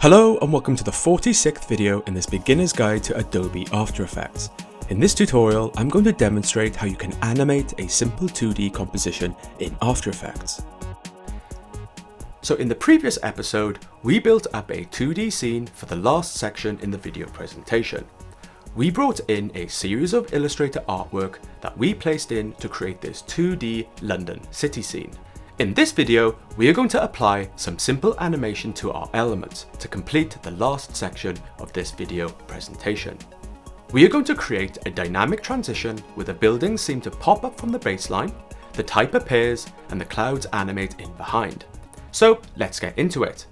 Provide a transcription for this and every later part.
Hello and welcome to the 46th video in this beginner's guide to Adobe After Effects. In this tutorial, I'm going to demonstrate how you can animate a simple 2D composition in After Effects. So in the previous episode, we built up a 2D scene for the last section in the video presentation. We brought in a series of Illustrator artwork that we placed in to create this 2D London city scene. In this video, we are going to apply some simple animation to our elements to complete the last section of this video presentation. We are going to create a dynamic transition where the buildings seem to pop up from the baseline, the type appears, and the clouds animate in behind. So let's get into it.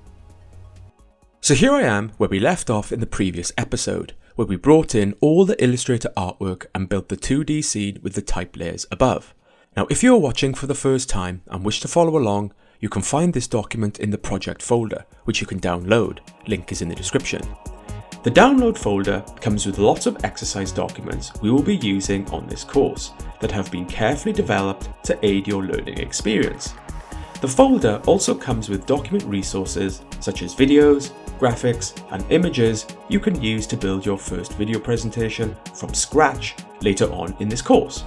So here I am where we left off in the previous episode, where we brought in all the Illustrator artwork and built the 2D scene with the type layers above. Now, if you are watching for the first time and wish to follow along, you can find this document in the project folder, which you can download. Link is in the description. The download folder comes with lots of exercise documents we will be using on this course that have been carefully developed to aid your learning experience. The folder also comes with document resources such as videos, graphics, and images you can use to build your first video presentation from scratch later on in this course.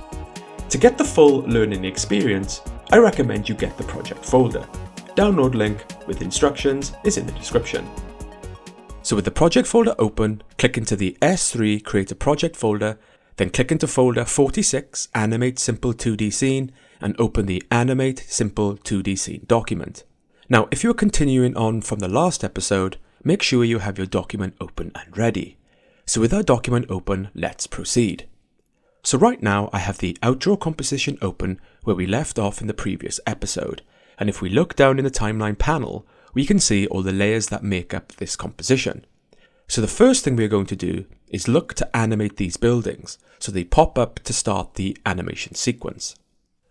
To get the full learning experience, I recommend you get the project folder. Download link with instructions is in the description. So with the project folder open, click into the S3 Create a Project folder, then click into folder 46 Animate Simple 2D Scene and open the Animate Simple 2D Scene document. Now if you are continuing on from the last episode, make sure you have your document open and ready. So with our document open, let's proceed. So right now I have the outdraw composition open where we left off in the previous episode, and if we look down in the timeline panel, we can see all the layers that make up this composition. So the first thing we're going to do is look to animate these buildings so they pop up to start the animation sequence.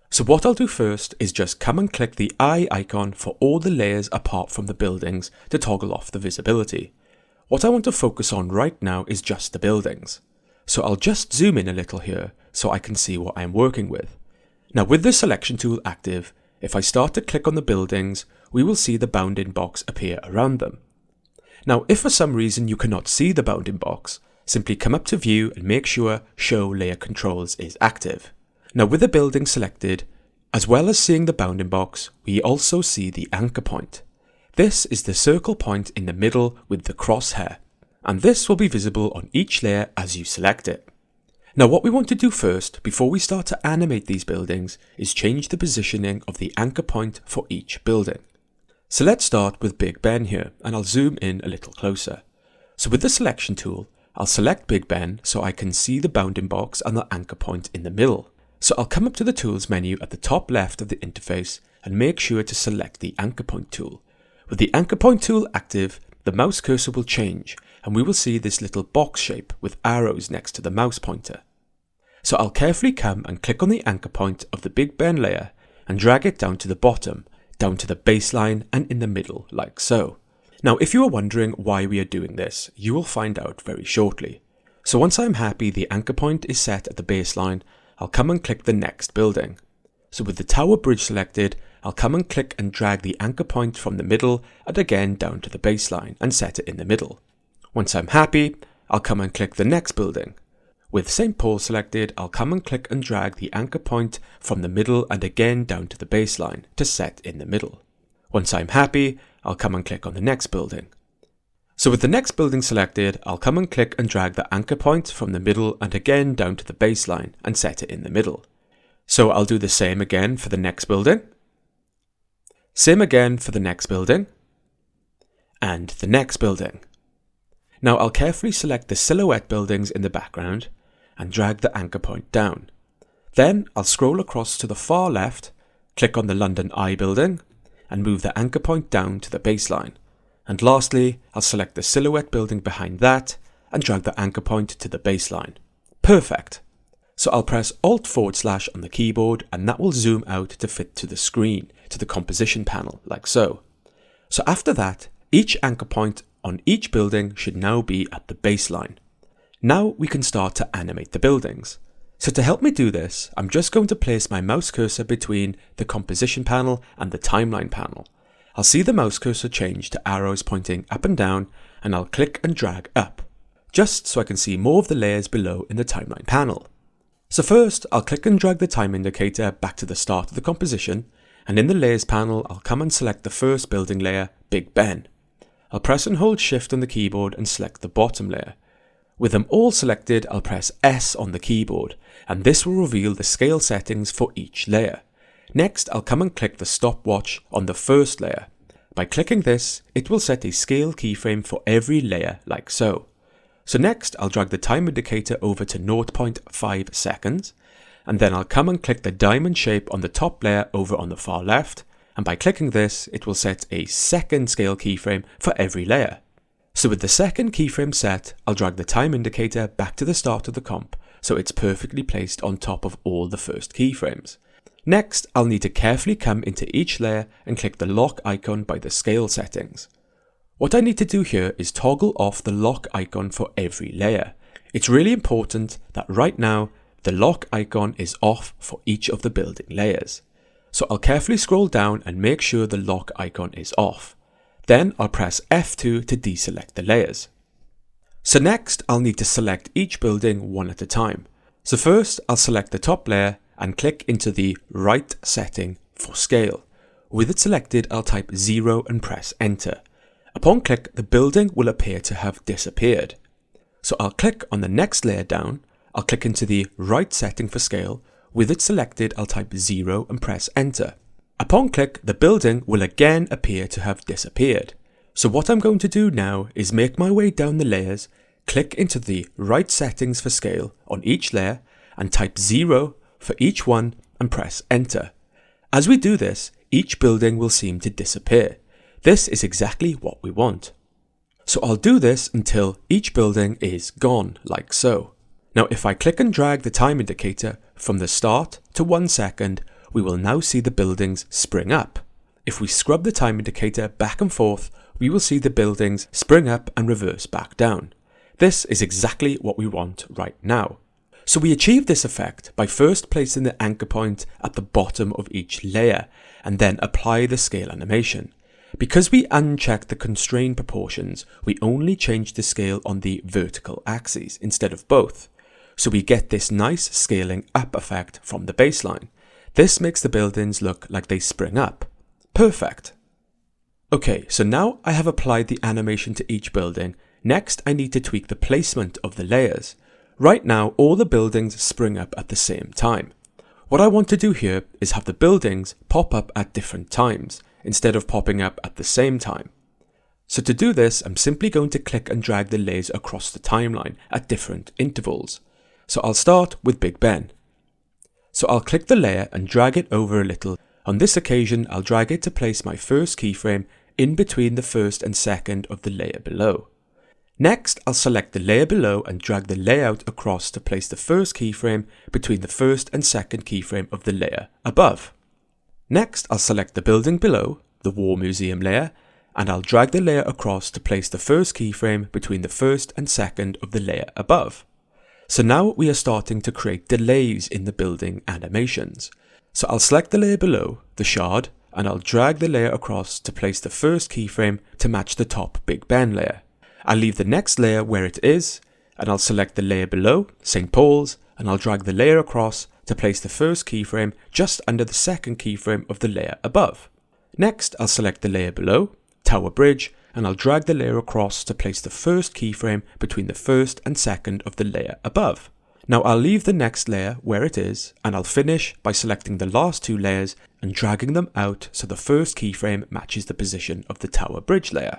So what I'll do first is just come and click the eye icon for all the layers apart from the buildings to toggle off the visibility. What I want to focus on right now is just the buildings. So I'll just zoom in a little here so I can see what I'm working with. Now with the selection tool active, if I start to click on the buildings, we will see the bounding box appear around them. Now if for some reason you cannot see the bounding box, simply come up to view and make sure Show Layer Controls is active. Now with the building selected, as well as seeing the bounding box, we also see the anchor point. This is the circle point in the middle with the crosshair, and this will be visible on each layer as you select it. Now what we want to do first, before we start to animate these buildings, is change the positioning of the anchor point for each building. So let's start with Big Ben here, and I'll zoom in a little closer. So with the selection tool, I'll select Big Ben so I can see the bounding box and the anchor point in the middle. So I'll come up to the Tools menu at the top left of the interface and make sure to select the Anchor Point tool. With the Anchor Point tool active, the mouse cursor will change and we will see this little box shape with arrows next to the mouse pointer. So I'll carefully come and click on the anchor point of the Big Ben layer and drag it down to the bottom, down to the baseline and in the middle like so. Now if you are wondering why we are doing this, you will find out very shortly. So once I'm happy the anchor point is set at the baseline, I'll come and click the next building. So with the Tower Bridge selected, I'll come and click and drag the anchor point from the middle and again down to the baseline and set it in the middle. Once I'm happy, I'll come and click the next building. With St. Paul selected, I'll come and click and drag the anchor point from the middle and again down to the baseline to set in the middle. Once I'm happy, I'll come and click on the next building. So with the next building selected, I'll come and click and drag the anchor point from the middle and again down to the baseline and set it in the middle. So I'll do the same again for the next building. Same again for the next building. And the next building. Now I'll carefully select the silhouette buildings in the background and drag the anchor point down. Then I'll scroll across to the far left, click on the London Eye building and move the anchor point down to the baseline. And lastly, I'll select the silhouette building behind that and drag the anchor point to the baseline. Perfect. So I'll press Alt / on the keyboard and that will zoom out to fit to the screen, to the composition panel like so. So after that, each anchor point on each building should now be at the baseline. Now we can start to animate the buildings. So to help me do this, I'm just going to place my mouse cursor between the composition panel and the timeline panel. I'll see the mouse cursor change to arrows pointing up and down, and I'll click and drag up, just so I can see more of the layers below in the timeline panel. So first, I'll click and drag the time indicator back to the start of the composition, and in the layers panel, I'll come and select the first building layer, Big Ben. I'll press and hold Shift on the keyboard and select the bottom layer. With them all selected, I'll press S on the keyboard, and this will reveal the scale settings for each layer. Next, I'll come and click the stopwatch on the first layer. By clicking this, it will set a scale keyframe for every layer like so. So next, I'll drag the time indicator over to 0.5 seconds, and then I'll come and click the diamond shape on the top layer over on the far left, and by clicking this, it will set a second scale keyframe for every layer. So with the second keyframe set, I'll drag the time indicator back to the start of the comp, so it's perfectly placed on top of all the first keyframes. Next, I'll need to carefully come into each layer and click the lock icon by the scale settings. What I need to do here is toggle off the lock icon for every layer. It's really important that right now, the lock icon is off for each of the building layers. So I'll carefully scroll down and make sure the lock icon is off. Then I'll press F2 to deselect the layers. So next, I'll need to select each building one at a time. So first, I'll select the top layer and click into the right setting for scale. With it selected, I'll type 0 and press enter. Upon click, the building will appear to have disappeared. So I'll click on the next layer down, I'll click into the right setting for scale. With it selected, I'll type 0 and press enter. Upon click, the building will again appear to have disappeared. So what I'm going to do now is make my way down the layers, click into the right settings for scale on each layer, and type 0 for each one and press enter. As we do this, each building will seem to disappear. This is exactly what we want. So I'll do this until each building is gone, like so. Now if I click and drag the time indicator from the start to 1 second, we will now see the buildings spring up. If we scrub the time indicator back and forth, we will see the buildings spring up and reverse back down. This is exactly what we want right now. So we achieve this effect by first placing the anchor point at the bottom of each layer and then apply the scale animation. Because we unchecked the constraint proportions, we only change the scale on the vertical axes instead of both. So we get this nice scaling up effect from the baseline. This makes the buildings look like they spring up. Perfect. Okay, so now I have applied the animation to each building. Next, I need to tweak the placement of the layers. Right now, all the buildings spring up at the same time. What I want to do here is have the buildings pop up at different times, instead of popping up at the same time. So to do this, I'm simply going to click and drag the layers across the timeline at different intervals. So I'll start with Big Ben. So I'll click the layer and drag it over a little. On this occasion, I'll drag it to place my first keyframe in between the first and second of the layer below. Next, I'll select the layer below and drag the layout across to place the first keyframe between the first and second keyframe of the layer above. Next, I'll select the building below, the War Museum layer, and I'll drag the layer across to place the first keyframe between the first and second of the layer above. So now we are starting to create delays in the building animations. So I'll select the layer below, the shard, and I'll drag the layer across to place the first keyframe to match the top Big Ben layer. I'll leave the next layer where it is, and I'll select the layer below, St. Paul's, and I'll drag the layer across to place the first keyframe just under the second keyframe of the layer above. Next, I'll select the layer below, Tower Bridge, and I'll drag the layer across to place the first keyframe between the first and second of the layer above. Now I'll leave the next layer where it is, and I'll finish by selecting the last two layers and dragging them out so the first keyframe matches the position of the Tower Bridge layer.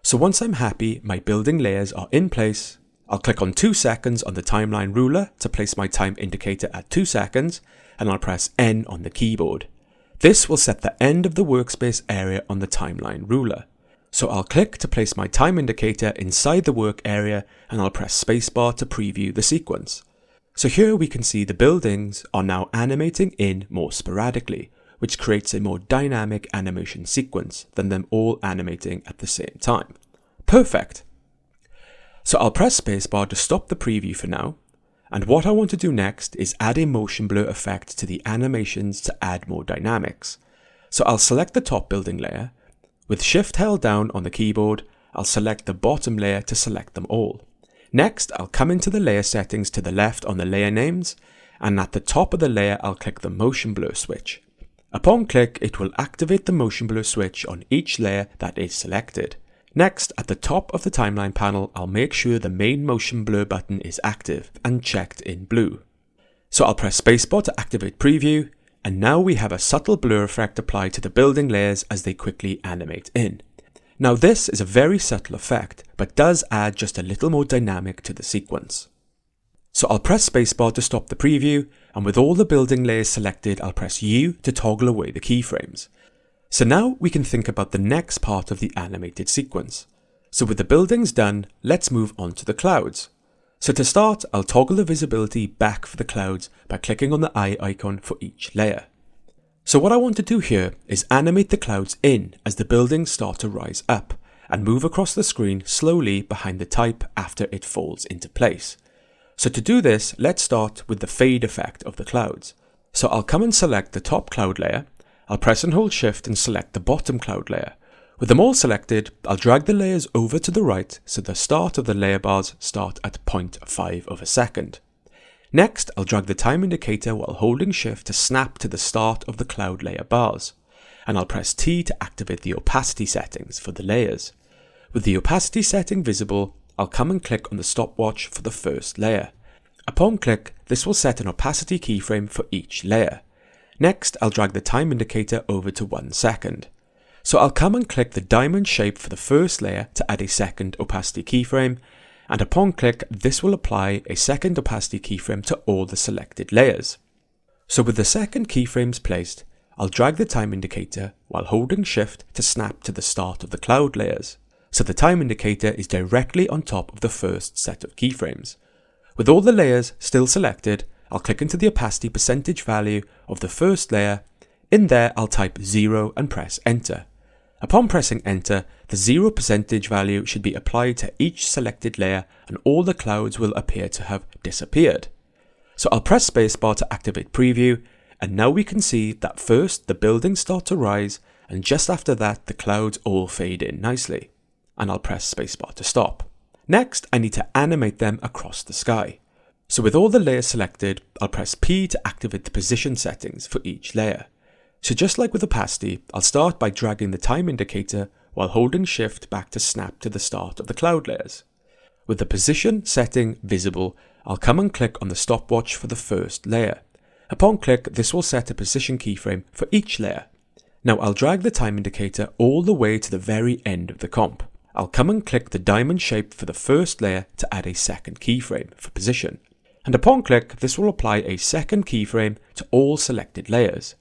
So once I'm happy my building layers are in place, I'll click on 2 seconds on the timeline ruler to place my time indicator at 2 seconds, and I'll press N on the keyboard. This will set the end of the workspace area on the timeline ruler. So I'll click to place my time indicator inside the work area, and I'll press spacebar to preview the sequence. So here we can see the buildings are now animating in more sporadically, which creates a more dynamic animation sequence than them all animating at the same time. Perfect! So I'll press spacebar to stop the preview for now, and what I want to do next is add a motion blur effect to the animations to add more dynamics. So I'll select the top building layer, With Shift held down on the keyboard, I'll select the bottom layer to select them all. Next, I'll come into the layer settings to the left on the layer names, and at the top of the layer I'll click the motion blur switch. Upon click, it will activate the motion blur switch on each layer that is selected. Next, at the top of the timeline panel, I'll make sure the main motion blur button is active and checked in blue. So I'll press spacebar to activate preview, and now we have a subtle blur effect applied to the building layers as they quickly animate in. Now this is a very subtle effect, but does add just a little more dynamic to the sequence. So I'll press spacebar to stop the preview, and with all the building layers selected, I'll press U to toggle away the keyframes. So now we can think about the next part of the animated sequence. So with the buildings done, let's move on to the clouds. So to start, I'll toggle the visibility back for the clouds by clicking on the eye icon for each layer. So what I want to do here is animate the clouds in as the buildings start to rise up, and move across the screen slowly behind the type after it falls into place. So to do this, let's start with the fade effect of the clouds. So I'll come and select the top cloud layer, I'll press and hold Shift and select the bottom cloud layer. With them all selected, I'll drag the layers over to the right so the start of the layer bars start at 0.5 of a second. Next, I'll drag the time indicator while holding Shift to snap to the start of the cloud layer bars. And I'll press T to activate the opacity settings for the layers. With the opacity setting visible, I'll come and click on the stopwatch for the first layer. Upon click, this will set an opacity keyframe for each layer. Next, I'll drag the time indicator over to 1 second. So I'll come and click the diamond shape for the first layer to add a second opacity keyframe, and upon click, this will apply a second opacity keyframe to all the selected layers. So with the second keyframes placed, I'll drag the time indicator while holding Shift to snap to the start of the cloud layers. So the time indicator is directly on top of the first set of keyframes. With all the layers still selected, I'll click into the opacity percentage value of the first layer. In there, I'll type 0 and press enter. Upon pressing enter, the 0% value should be applied to each selected layer and all the clouds will appear to have disappeared. So I'll press spacebar to activate preview, and now we can see that first the buildings start to rise, and just after that the clouds all fade in nicely. And I'll press spacebar to stop. Next, I need to animate them across the sky. So with all the layers selected, I'll press P to activate the position settings for each layer. So just like with opacity, I'll start by dragging the time indicator while holding Shift back to snap to the start of the cloud layers. With the position setting visible, I'll come and click on the stopwatch for the first layer. Upon click, this will set a position keyframe for each layer. Now I'll drag the time indicator all the way to the very end of the comp. I'll come and click the diamond shape for the first layer to add a second keyframe for position. And upon click, this will apply a second keyframe to all selected layers.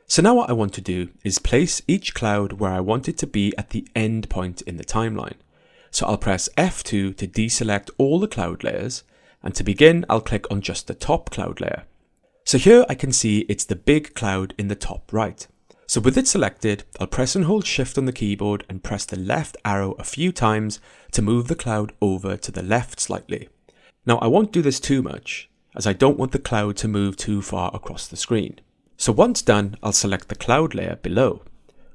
So now what I want to do is place each cloud where I want it to be at the end point in the timeline. So I'll press F2 to deselect all the cloud layers, and to begin I'll click on just the top cloud layer. So here I can see it's the big cloud in the top right. So with it selected, I'll press and hold Shift on the keyboard and press the left arrow a few times to move the cloud over to the left slightly. Now I won't do this too much, as I don't want the cloud to move too far across the screen. So once done, I'll select the cloud layer below.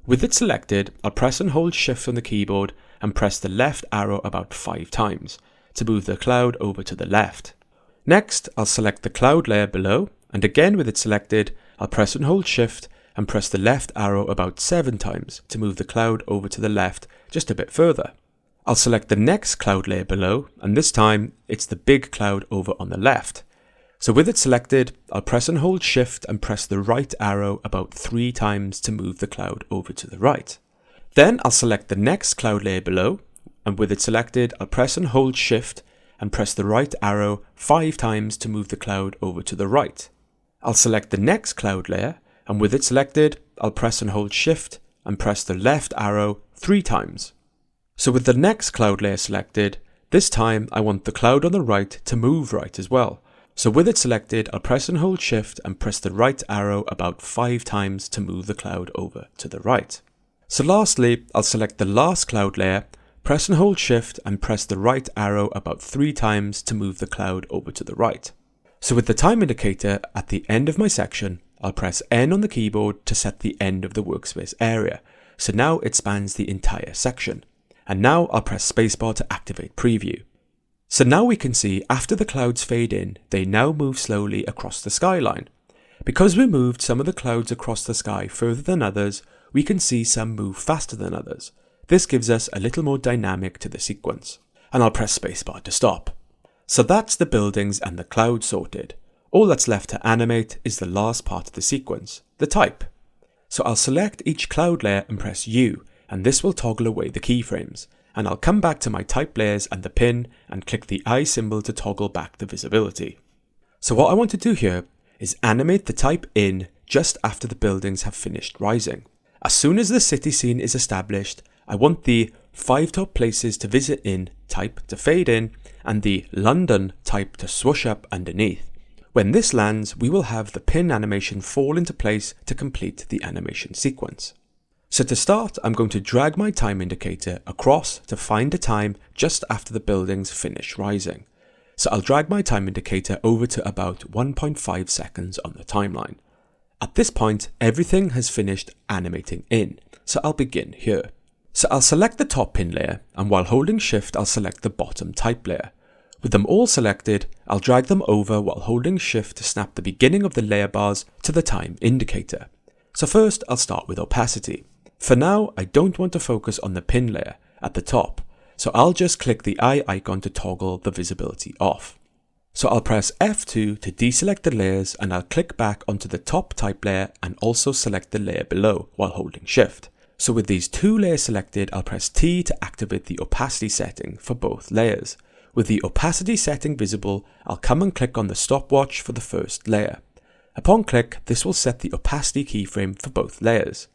With it selected, I'll press and hold Shift on the keyboard and press the left arrow about 5 times to move the cloud over to the left. Next, I'll select the cloud layer below, and again with it selected, I'll press and hold Shift and press the left arrow about 7 times to move the cloud over to the left just a bit further. I'll select the next cloud layer below, and this time it's the big cloud over on the left. So with it selected, I'll press and hold Shift and press the right arrow about 3 times to move the cloud over to the right. Then I'll select the next cloud layer below, and with it selected, I'll press and hold Shift and press the right arrow 5 times to move the cloud over to the right. I'll select the next cloud layer, and with it selected, I'll press and hold Shift and press the left arrow 3 times. So with the next cloud layer selected, this time I want the cloud on the right to move right as well. So with it selected, I'll press and hold Shift and press the right arrow about 5 times to move the cloud over to the right. So lastly, I'll select the last cloud layer, press and hold Shift and press the right arrow about 3 times to move the cloud over to the right. So with the time indicator at the end of my section, I'll press N on the keyboard to set the end of the workspace area. so now it spans the entire section. And now I'll press spacebar to activate preview. So now we can see after the clouds fade in, they now move slowly across the skyline. Because we moved some of the clouds across the sky further than others, we can see some move faster than others. This gives us a little more dynamic to the sequence. And I'll press spacebar to stop. So that's the buildings and the clouds sorted. All that's left to animate is the last part of the sequence, the type. So I'll select each cloud layer and press U, and this will toggle away the keyframes. And I'll come back to my type layers and the pin and click the eye symbol to toggle back the visibility. So what I want to do here is animate the type in just after the buildings have finished rising. As soon as the city scene is established, I want the 5 top places to visit in type to fade in and the London type to swoosh up underneath. When this lands, we will have the pin animation fall into place to complete the animation sequence. So to start, I'm going to drag my time indicator across to find a time just after the buildings finish rising. So I'll drag my time indicator over to about 1.5 seconds on the timeline. At this point, everything has finished animating in, so I'll begin here. So I'll select the top pin layer, and while holding shift I'll select the bottom type layer. With them all selected, I'll drag them over while holding shift to snap the beginning of the layer bars to the time indicator. So first I'll start with opacity. For now, I don't want to focus on the pin layer at the top, so I'll just click the eye icon to toggle the visibility off. So I'll press F2 to deselect the layers, and I'll click back onto the top type layer and also select the layer below while holding shift. So with these 2 layers selected, I'll press T to activate the opacity setting for both layers. With the opacity setting visible, I'll come and click on the stopwatch for the first layer. Upon click, this will set the opacity keyframe for both layers.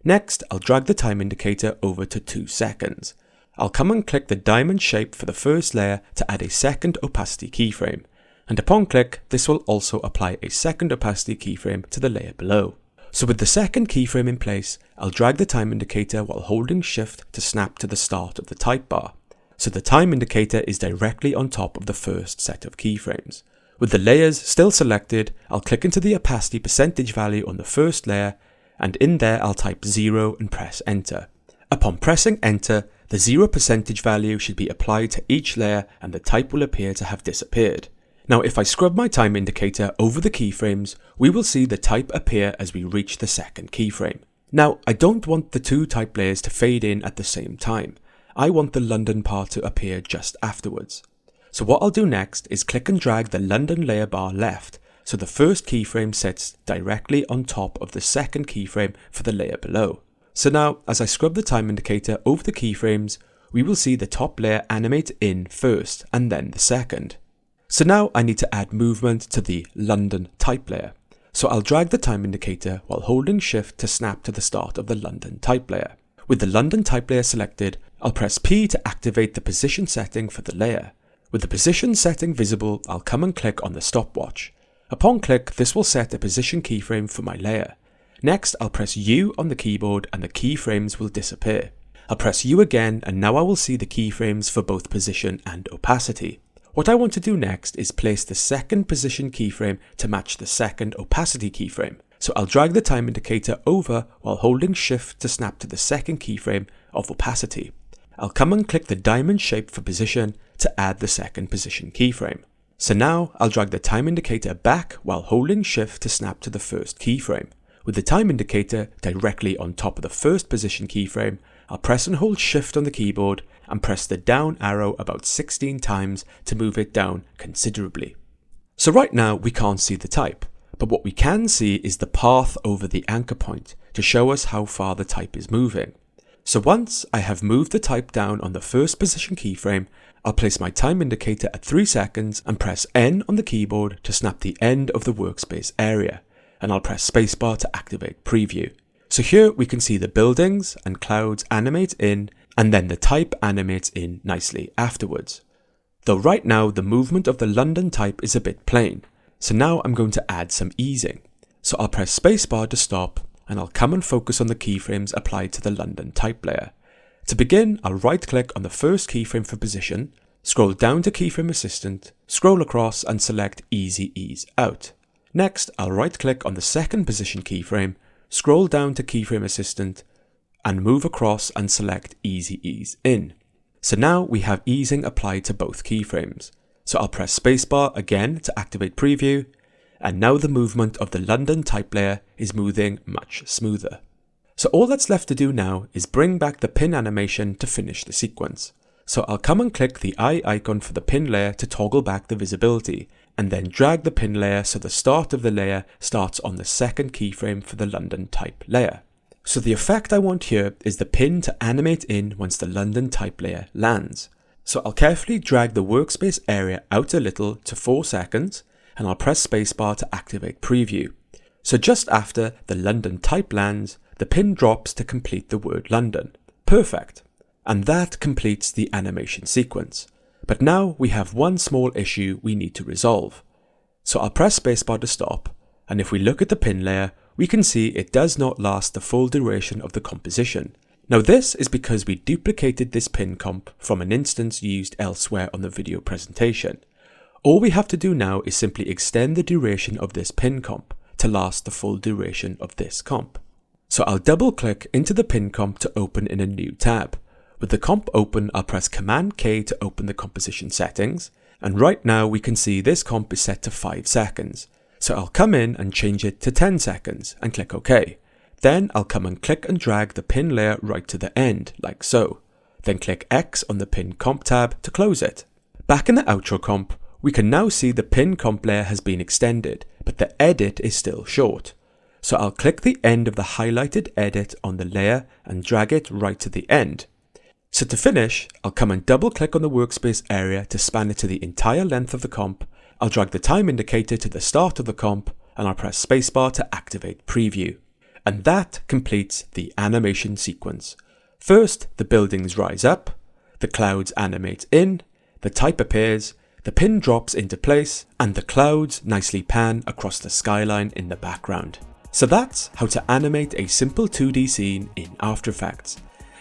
Next, I'll drag the time indicator over to 2 seconds. I'll come and click the diamond shape for the first layer to add a second opacity keyframe. And upon click, this will also apply a second opacity keyframe to the layer below. So with the second keyframe in place, I'll drag the time indicator while holding shift to snap to the start of the type bar. So the time indicator is directly on top of the first set of keyframes. With the layers still selected, I'll click into the opacity percentage value on the first layer, and in there I'll type 0 and press enter. Upon pressing enter, the 0 percentage value should be applied to each layer and the type will appear to have disappeared. Now if I scrub my time indicator over the keyframes, we will see the type appear as we reach the second keyframe. Now I don't want the 2 type layers to fade in at the same time. I want the London part to appear just afterwards. So what I'll do next is click and drag the London layer bar left, so the first keyframe sits directly on top of the second keyframe for the layer below. So now, as I scrub the time indicator over the keyframes, we will see the top layer animate in first and then the second. So now I need to add movement to the London type layer. So I'll drag the time indicator while holding shift to snap to the start of the London type layer. With the London type layer selected, I'll press P to activate the position setting for the layer. With the position setting visible, I'll come and click on the stopwatch. Upon click, this will set a position keyframe for my layer. Next, I'll press U on the keyboard and the keyframes will disappear. I'll press U again and now I will see the keyframes for both position and opacity. What I want to do next is place the second position keyframe to match the second opacity keyframe. So I'll drag the time indicator over while holding shift to snap to the second keyframe of opacity. I'll come and click the diamond shape for position to add the second position keyframe. So now I'll drag the time indicator back while holding shift to snap to the first keyframe. With the time indicator directly on top of the first position keyframe, I'll press and hold shift on the keyboard and press the down arrow about 16 times to move it down considerably. So right now we can't see the type, but what we can see is the path over the anchor point to show us how far the type is moving. So once I have moved the type down on the first position keyframe, I'll place my time indicator at 3 seconds and press N on the keyboard to snap the end of the workspace area, and I'll press spacebar to activate preview. So here we can see the buildings and clouds animate in, and then the type animates in nicely afterwards. Though right now the movement of the London type is a bit plain, so now I'm going to add some easing. So I'll press spacebar to stop, and I'll come and focus on the keyframes applied to the London type layer. To begin, I'll right click on the first keyframe for position, scroll down to keyframe assistant, scroll across and select easy ease out. Next, I'll right click on the second position keyframe, scroll down to keyframe assistant, and move across and select Easy Ease In. So now we have easing applied to both keyframes. So I'll press spacebar again to activate preview, and now the movement of the London type layer is moving much smoother. So all that's left to do now is bring back the pin animation to finish the sequence. So I'll come and click the eye icon for the pin layer to toggle back the visibility, and then drag the pin layer so the start of the layer starts on the second keyframe for the London type layer. So the effect I want here is the pin to animate in once the London type layer lands. So I'll carefully drag the workspace area out a little to 4 seconds, and I'll press spacebar to activate preview. So just after the London type lands, the pin drops to complete the word London. Perfect. And that completes the animation sequence. But now we have one small issue we need to resolve. So I'll press spacebar to stop, and if we look at the pin layer, we can see it does not last the full duration of the composition. Now this is because we duplicated this pin comp from an instance used elsewhere on the video presentation. All we have to do now is simply extend the duration of this pin comp to last the full duration of this comp. So I'll double click into the pin comp to open in a new tab. With the comp open, I'll press Command K to open the composition settings, and right now we can see this comp is set to 5 seconds. So I'll come in and change it to 10 seconds and click OK. Then I'll come and click and drag the pin layer right to the end, like so. Then click X on the pin comp tab to close it. Back in the outro comp, we can now see the pin comp layer has been extended, but the edit is still short. So I'll click the end of the highlighted edit on the layer and drag it right to the end. So to finish, I'll come and double click on the workspace area to span it to the entire length of the comp. I'll drag the time indicator to the start of the comp, and I'll press spacebar to activate preview. And that completes the animation sequence. First, the buildings rise up, the clouds animate in, the type appears, the pin drops into place, and the clouds nicely pan across the skyline in the background. So that's how to animate a simple 2D scene in After Effects.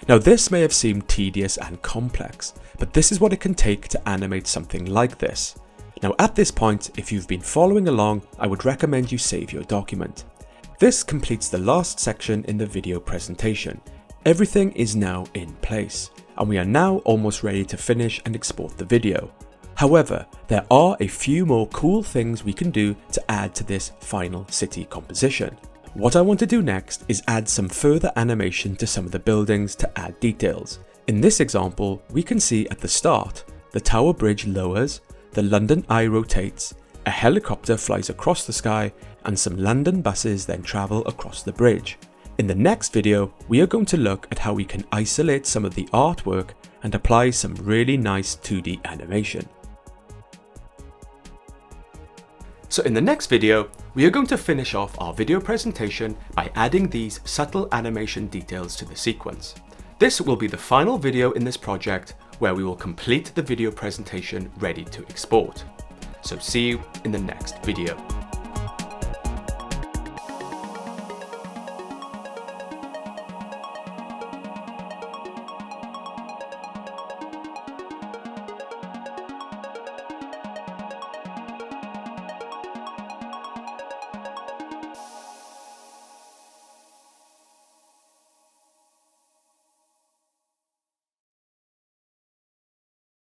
Now this may have seemed tedious and complex, but this is what it can take to animate something like this. Now at this point, if you've been following along, I would recommend you save your document. This completes the last section in the video presentation. Everything is now in place, and we are now almost ready to finish and export the video. However, there are a few more cool things we can do to add to this final city composition. What I want to do next is add some further animation to some of the buildings to add details. In this example, we can see at the start, the Tower Bridge lowers, the London Eye rotates, a helicopter flies across the sky, and some London buses then travel across the bridge. In the next video, we are going to look at how we can isolate some of the artwork and apply some really nice 2D animation. So in the next video, we are going to finish off our video presentation by adding these subtle animation details to the sequence. This will be the final video in this project where we will complete the video presentation ready to export. So see you in the next video.